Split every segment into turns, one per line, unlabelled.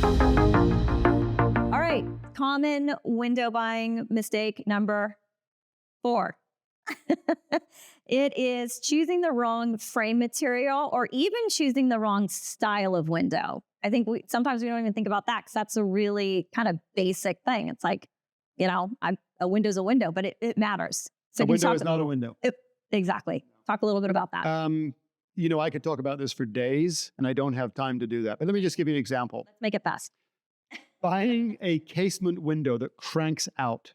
All right, common window buying mistake number 4. It is choosing the wrong frame material or even choosing the wrong style of window. I think sometimes we don't even think about that because that's a really kind of basic thing. It's like, a window's a window, but it matters. So
a window is not a window.
Exactly. Talk a little bit about that.
I could talk about this for days, and I don't have time to do that. But let me just give you an example.
Let's make it fast.
Buying a casement window that cranks out,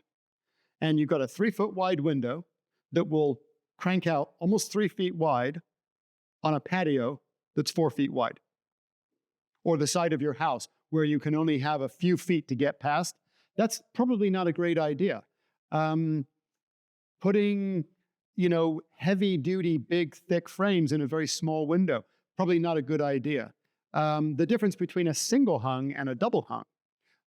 and you've got a 3-foot wide window that will crank out almost 3 feet wide on a patio that's 4 feet wide, or the side of your house where you can only have a few feet to get past. That's probably not a great idea. Putting, heavy duty, big, thick frames in a very small window, probably not a good idea. The difference between a single hung and a double hung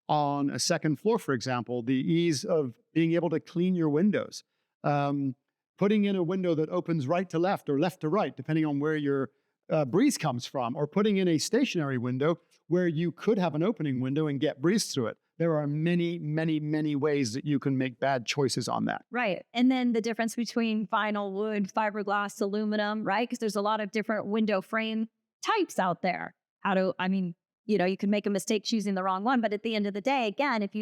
on a second floor, for example, the ease of being able to clean your windows. Putting in a window that opens right to left or left to right, depending on where your breeze comes from, or putting in a stationary window where you could have an opening window and get breeze through it. There are many, many, many ways that you can make bad choices on that.
Right. And then the difference between vinyl, wood, fiberglass, aluminum, right? Because there's a lot of different window frame types out there. You can make a mistake choosing the wrong one, but at the end of the day, again, if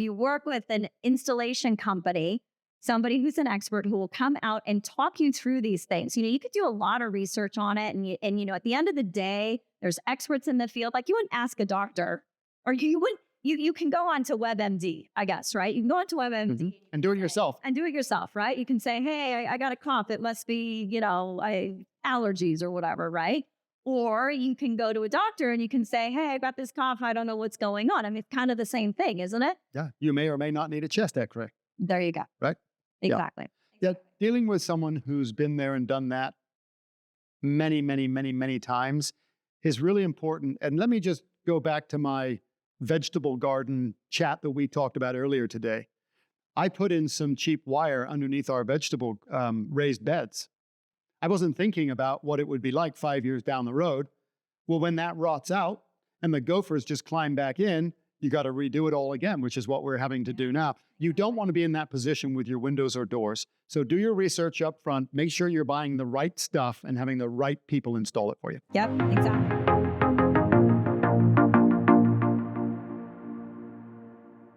you work with an installation company, somebody who's an expert who will come out and talk you through these things, you could do a lot of research on it. And at the end of the day, there's experts in the field. Like you wouldn't ask a doctor, or you wouldn't. You can go on to WebMD, I guess, right? You can go on to WebMD.
And do it yourself.
And do it yourself, right? You can say, hey, I got a cough. It must be, allergies or whatever, right? Or you can go to a doctor and you can say, hey, I got this cough. I don't know what's going on. I mean, it's kind of the same thing, isn't it?
Yeah. You may or may not need a chest x-ray.
There you go.
Right?
Exactly.
Yeah. Dealing with someone who's been there and done that many, many, many, many times is really important. And let me just go back to my vegetable garden chat that we talked about earlier today. I put in some cheap wire underneath our vegetable raised beds. I wasn't thinking about what it would be like 5 years down the road. Well, when that rots out and the gophers just climb back in, you got to redo it all again, which is what we're having to do now. You don't want to be in that position with your windows or doors. So do your research up front. Make sure you're buying the right stuff and having the right people install it for you.
Yep, exactly.